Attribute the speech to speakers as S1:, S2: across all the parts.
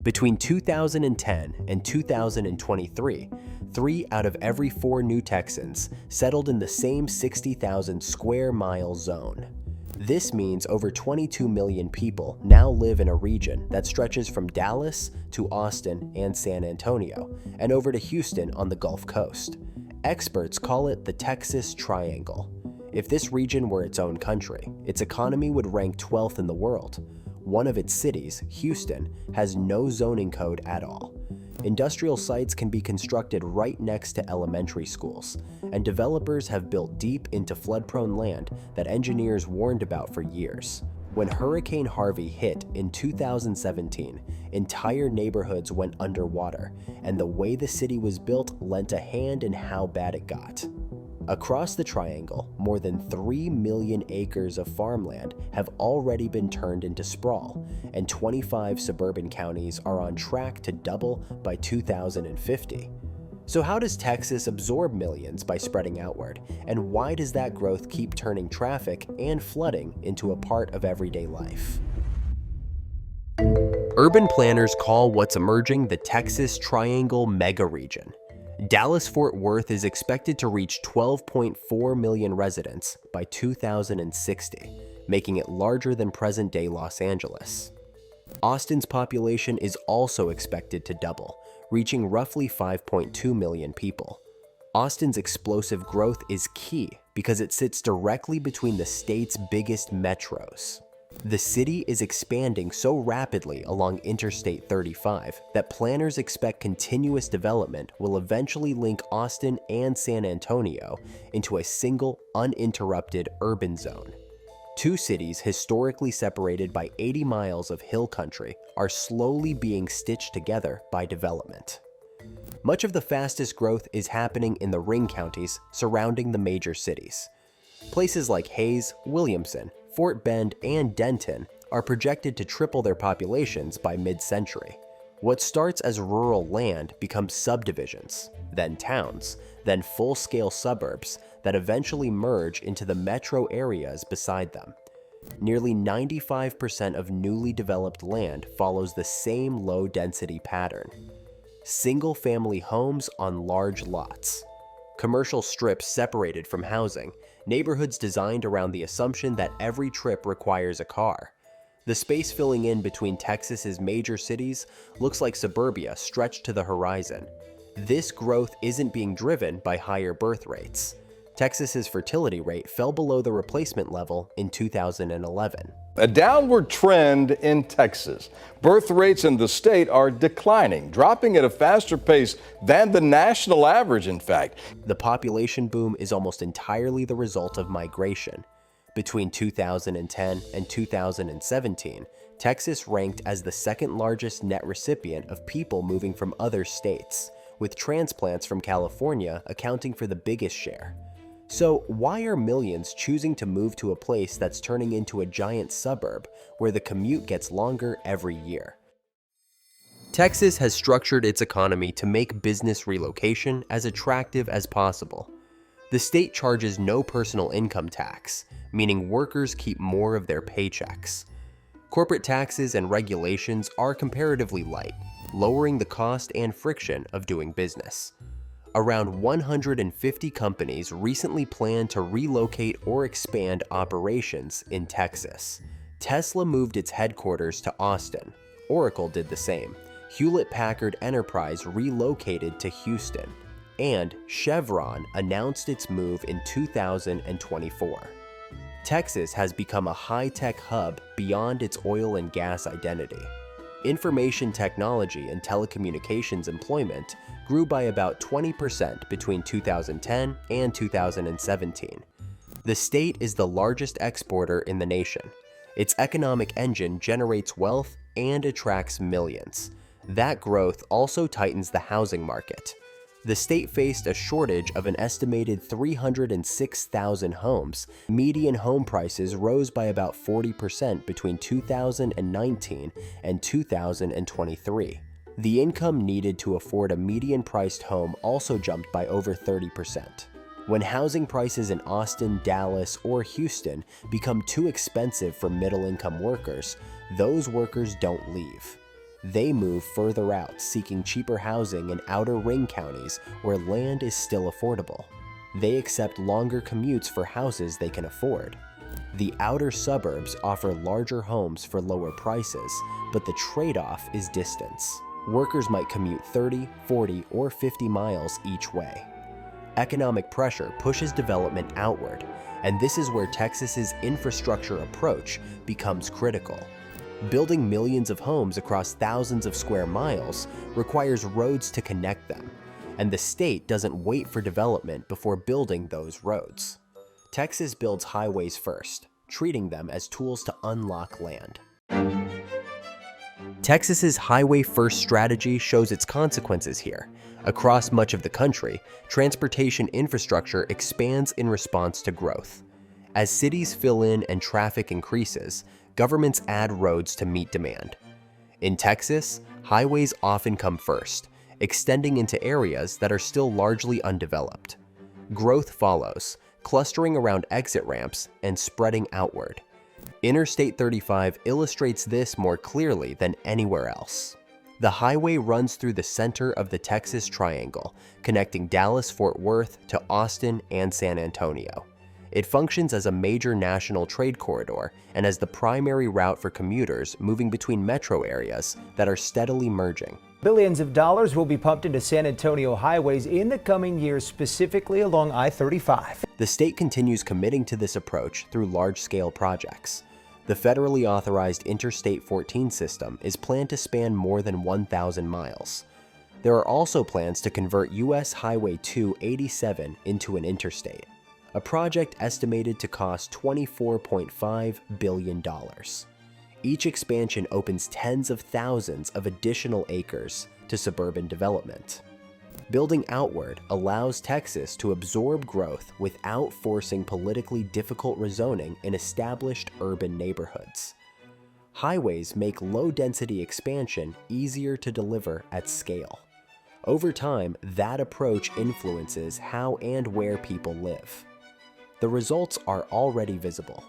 S1: Between 2010 and 2023, 3 out of every 4 new Texans settled in the same 60,000 square mile zone. This means over 22 million people now live in a region that stretches from Dallas to Austin and San Antonio, and over to Houston on the Gulf Coast. Experts call it the Texas Triangle. If this region were its own country, its economy would rank 12th in the world. One of its cities, Houston, has no zoning code at all. Industrial sites can be constructed right next to elementary schools, and developers have built deep into flood-prone land that engineers warned about for years. When Hurricane Harvey hit in 2017, entire neighborhoods went underwater, and the way the city was built lent a hand in how bad it got. Across the Triangle, more than 3 million acres of farmland have already been turned into sprawl, and 25 suburban counties are on track to double by 2050. So how does Texas absorb millions by spreading outward, and why does that growth keep turning traffic and flooding into a part of everyday life? Urban planners call what's emerging the Texas Triangle Megaregion. Dallas-Fort Worth is expected to reach 12.4 million residents by 2060, making it larger than present-day Los Angeles. Austin's population is also expected to double, reaching roughly 5.2 million people. Austin's explosive growth is key because it sits directly between the state's biggest metros. The city is expanding so rapidly along Interstate 35 that planners expect continuous development will eventually link Austin and San Antonio into a single, uninterrupted urban zone. Two cities historically separated by 80 miles of hill country are slowly being stitched together by development. Much of the fastest growth is happening in the ring counties surrounding the major cities. Places like Hayes, Williamson, Fort Bend, and Denton are projected to triple their populations by mid-century. What starts as rural land becomes subdivisions, then towns, then full-scale suburbs that eventually merge into the metro areas beside them. Nearly 95% of newly developed land follows the same low-density pattern. Single-family homes on large lots. Commercial strips separated from housing, neighborhoods designed around the assumption that every trip requires a car. The space filling in between Texas's major cities looks like suburbia stretched to the horizon. This growth isn't being driven by higher birth rates. Texas's fertility rate fell below the replacement level in 2011.
S2: A downward trend in Texas. Birth rates in the state are declining, dropping at a faster pace than the national average, in fact.
S1: The population boom is almost entirely the result of migration. Between 2010 and 2017, Texas ranked as the second largest net recipient of people moving from other states, with transplants from California accounting for the biggest share. So why are millions choosing to move to a place that's turning into a giant suburb where the commute gets longer every year? Texas has structured its economy to make business relocation as attractive as possible. The state charges no personal income tax, meaning workers keep more of their paychecks. Corporate taxes and regulations are comparatively light, lowering the cost and friction of doing business. Around 150 companies recently planned to relocate or expand operations in Texas. Tesla moved its headquarters to Austin. Oracle did the same. Hewlett-Packard Enterprise relocated to Houston. And Chevron announced its move in 2024. Texas has become a high-tech hub beyond its oil and gas identity. Information technology and telecommunications employment grew by about 20% between 2010 and 2017. The state is the largest exporter in the nation. Its economic engine generates wealth and attracts millions. That growth also tightens the housing market. The state faced a shortage of an estimated 306,000 homes. Median home prices rose by about 40% between 2019 and 2023. The income needed to afford a median-priced home also jumped by over 30%. When housing prices in Austin, Dallas, or Houston become too expensive for middle-income workers, those workers don't leave. They move further out, seeking cheaper housing in outer ring counties where land is still affordable. They accept longer commutes for houses they can afford. The outer suburbs offer larger homes for lower prices, but the trade-off is distance. Workers might commute 30, 40, or 50 miles each way. Economic pressure pushes development outward, and this is where Texas's infrastructure approach becomes critical. Building millions of homes across thousands of square miles requires roads to connect them, and the state doesn't wait for development before building those roads. Texas builds highways first, treating them as tools to unlock land. Texas's highway-first strategy shows its consequences here. Across much of the country, transportation infrastructure expands in response to growth. As cities fill in and traffic increases, governments add roads to meet demand. In Texas, highways often come first, extending into areas that are still largely undeveloped. Growth follows, clustering around exit ramps and spreading outward. Interstate 35 illustrates this more clearly than anywhere else. The highway runs through the center of the Texas Triangle, connecting Dallas-Fort Worth to Austin and San Antonio. It functions as a major national trade corridor and as the primary route for commuters moving between metro areas that are steadily merging.
S3: Billions of dollars will be pumped into San Antonio highways in the coming years, specifically along I-35.
S1: The state continues committing to this approach through large-scale projects. The federally authorized Interstate 14 system is planned to span more than 1,000 miles. There are also plans to convert U.S. Highway 287 into an interstate, a project estimated to cost $24.5 billion. Each expansion opens tens of thousands of additional acres to suburban development. Building outward allows Texas to absorb growth without forcing politically difficult rezoning in established urban neighborhoods. Highways make low-density expansion easier to deliver at scale. Over time, that approach influences how and where people live. The results are already visible.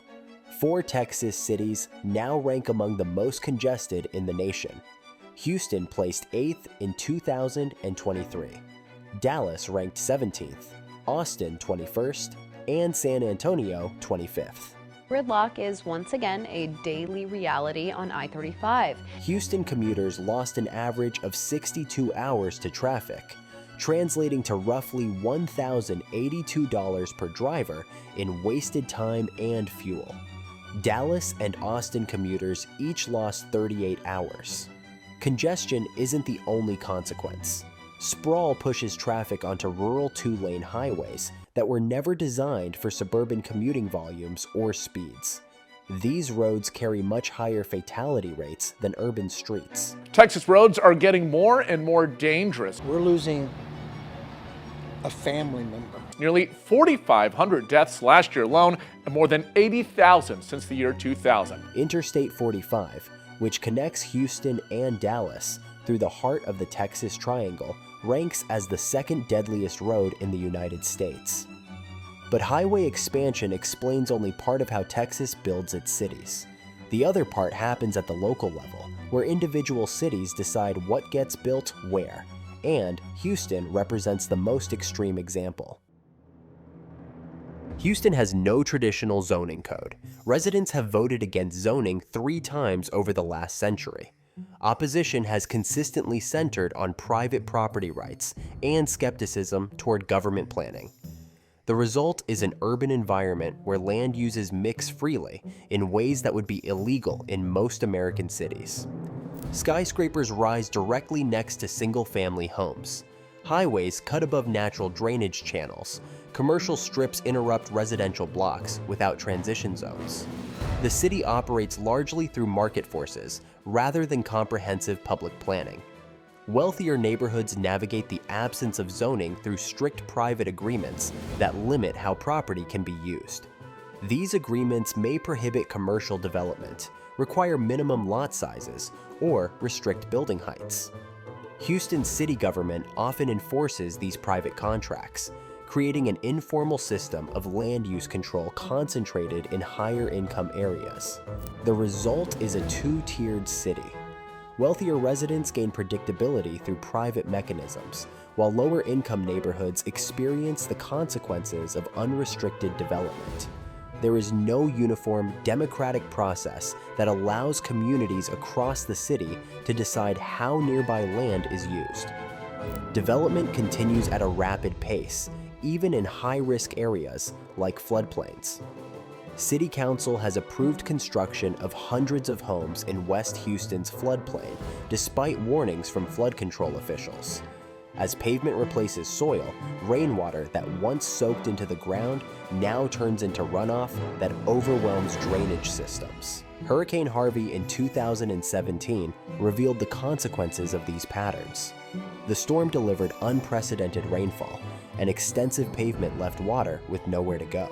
S1: 4 Texas cities now rank among the most congested in the nation. Houston placed 8th in 2023. Dallas ranked 17th, Austin 21st, and San Antonio 25th.
S4: Gridlock is once again a daily reality on I-35.
S1: Houston commuters lost an average of 62 hours to traffic, translating to roughly $1,082 per driver in wasted time and fuel. Dallas and Austin commuters each lost 38 hours. Congestion isn't the only consequence. Sprawl pushes traffic onto rural 2-lane highways that were never designed for suburban commuting volumes or speeds. These roads carry much higher fatality rates than urban streets.
S5: Texas roads are getting more and more dangerous.
S6: We're losing a family member.
S5: Nearly 4,500 deaths last year alone, and more than 80,000 since the year 2000.
S1: Interstate 45, which connects Houston and Dallas through the heart of the Texas Triangle, ranks as the second deadliest road in the United States. But highway expansion explains only part of how Texas builds its cities. The other part happens at the local level, where individual cities decide what gets built where, and Houston represents the most extreme example. Houston has no traditional zoning code. Residents have voted against zoning 3 times over the last century. Opposition has consistently centered on private property rights and skepticism toward government planning. The result is an urban environment where land uses mix freely in ways that would be illegal in most American cities. Skyscrapers rise directly next to single-family homes. Highways cut above natural drainage channels. Commercial strips interrupt residential blocks without transition zones. The city operates largely through market forces rather than comprehensive public planning. Wealthier neighborhoods navigate the absence of zoning through strict private agreements that limit how property can be used. These agreements may prohibit commercial development, require minimum lot sizes, or restrict building heights. Houston's city government often enforces these private contracts, creating an informal system of land use control concentrated in higher income areas. The result is a 2-tiered city. Wealthier residents gain predictability through private mechanisms, while lower-income neighborhoods experience the consequences of unrestricted development. There is no uniform, democratic process that allows communities across the city to decide how nearby land is used. Development continues at a rapid pace, even in high-risk areas like floodplains. City Council has approved construction of hundreds of homes in West Houston's floodplain, despite warnings from flood control officials. As pavement replaces soil, rainwater that once soaked into the ground now turns into runoff that overwhelms drainage systems. Hurricane Harvey in 2017 revealed the consequences of these patterns. The storm delivered unprecedented rainfall, and extensive pavement left water with nowhere to go.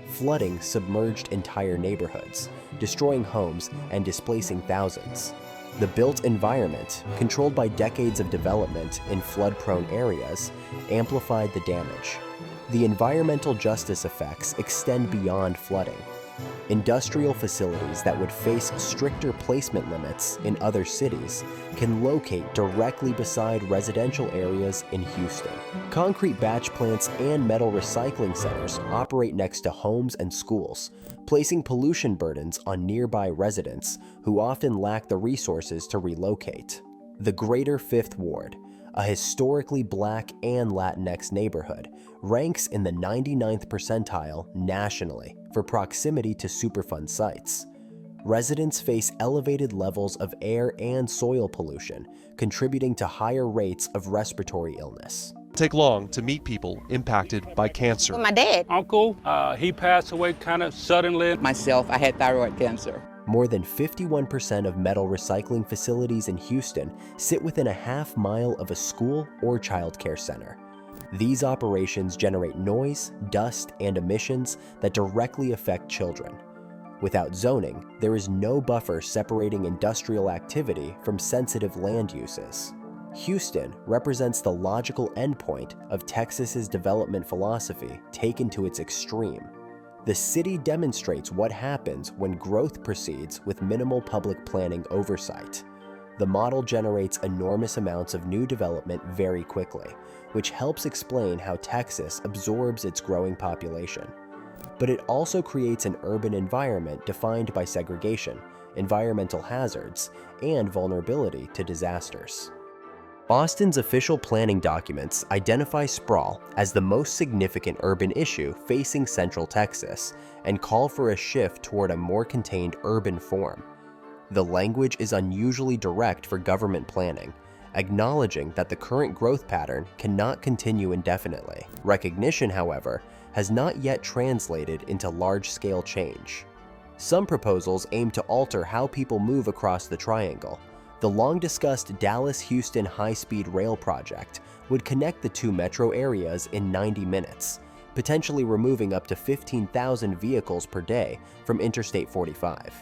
S1: Flooding submerged entire neighborhoods, destroying homes and displacing thousands. The built environment, controlled by decades of development in flood-prone areas, amplified the damage. The environmental justice effects extend beyond flooding. Industrial facilities that would face stricter placement limits in other cities can locate directly beside residential areas in Houston. Concrete batch plants and metal recycling centers operate next to homes and schools, placing pollution burdens on nearby residents who often lack the resources to relocate. The Greater Fifth Ward, a historically Black and Latinx neighborhood, ranks in the 99th percentile nationally for proximity to Superfund sites. Residents face elevated levels of air and soil pollution, contributing to higher rates of respiratory illness.
S7: Take long to meet people impacted by cancer.
S8: My dad.
S9: Uncle, he passed away kind of suddenly.
S8: Myself, I had thyroid cancer.
S1: More than 51% of metal recycling facilities in Houston sit within a half-mile of a school or childcare center. These operations generate noise, dust, and emissions that directly affect children. Without zoning, there is no buffer separating industrial activity from sensitive land uses. Houston represents the logical endpoint of Texas's development philosophy taken to its extreme. The city demonstrates what happens when growth proceeds with minimal public planning oversight. The model generates enormous amounts of new development very quickly, which helps explain how Texas absorbs its growing population. But it also creates an urban environment defined by segregation, environmental hazards, and vulnerability to disasters. Austin's official planning documents identify sprawl as the most significant urban issue facing Central Texas and call for a shift toward a more contained urban form. The language is unusually direct for government planning, acknowledging that the current growth pattern cannot continue indefinitely. Recognition, however, has not yet translated into large-scale change. Some proposals aim to alter how people move across the triangle. The long-discussed Dallas-Houston high-speed rail project would connect the two metro areas in 90 minutes, potentially removing up to 15,000 vehicles per day from Interstate 45.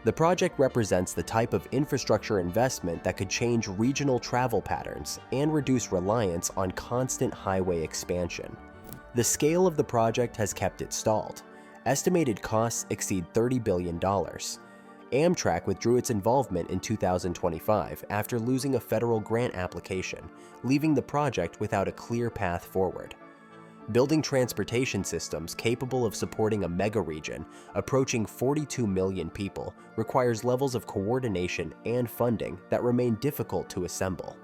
S1: The project represents the type of infrastructure investment that could change regional travel patterns and reduce reliance on constant highway expansion. The scale of the project has kept it stalled. Estimated costs exceed $30 billion. Amtrak withdrew its involvement in 2025 after losing a federal grant application, leaving the project without a clear path forward. Building transportation systems capable of supporting a megaregion approaching 42 million people requires levels of coordination and funding that remain difficult to assemble.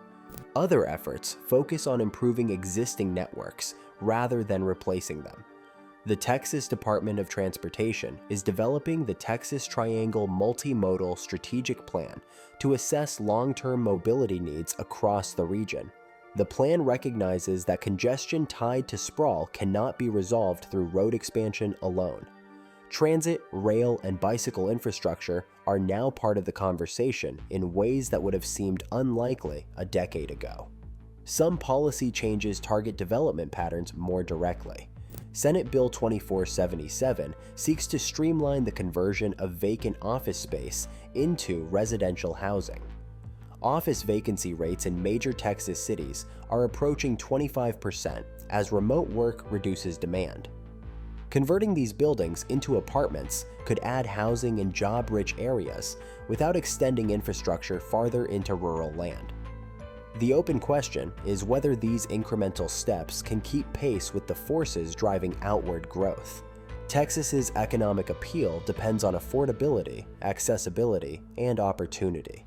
S1: Other efforts focus on improving existing networks rather than replacing them. The Texas Department of Transportation is developing the Texas Triangle Multimodal Strategic Plan to assess long-term mobility needs across the region. The plan recognizes that congestion tied to sprawl cannot be resolved through road expansion alone. Transit, rail, and bicycle infrastructure are now part of the conversation in ways that would have seemed unlikely a decade ago. Some policy changes target development patterns more directly. Senate Bill 2477 seeks to streamline the conversion of vacant office space into residential housing. Office vacancy rates in major Texas cities are approaching 25% as remote work reduces demand. Converting these buildings into apartments could add housing in job-rich areas without extending infrastructure farther into rural land. The open question is whether these incremental steps can keep pace with the forces driving outward growth. Texas's economic appeal depends on affordability, accessibility, and opportunity.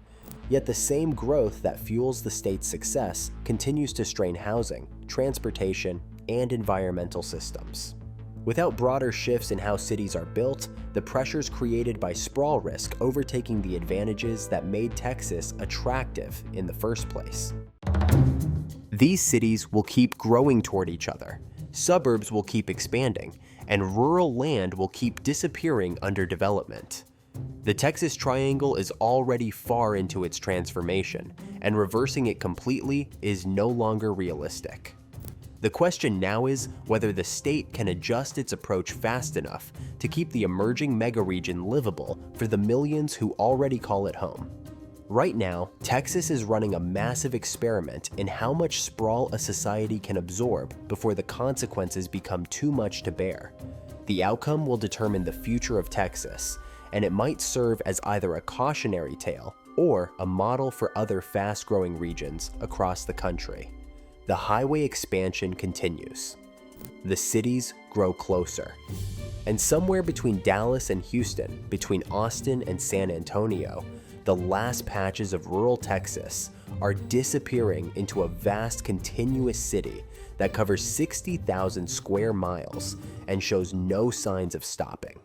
S1: Yet the same growth that fuels the state's success continues to strain housing, transportation, and environmental systems. Without broader shifts in how cities are built, the pressures created by sprawl risk overtaking the advantages that made Texas attractive in the first place. These cities will keep growing toward each other, suburbs will keep expanding, and rural land will keep disappearing under development. The Texas Triangle is already far into its transformation, and reversing it completely is no longer realistic. The question now is whether the state can adjust its approach fast enough to keep the emerging megaregion livable for the millions who already call it home. Right now, Texas is running a massive experiment in how much sprawl a society can absorb before the consequences become too much to bear. The outcome will determine the future of Texas, and it might serve as either a cautionary tale or a model for other fast-growing regions across the country. The highway expansion continues. The cities grow closer. And somewhere between Dallas and Houston, between Austin and San Antonio, the last patches of rural Texas are disappearing into a vast continuous city that covers 60,000 square miles and shows no signs of stopping.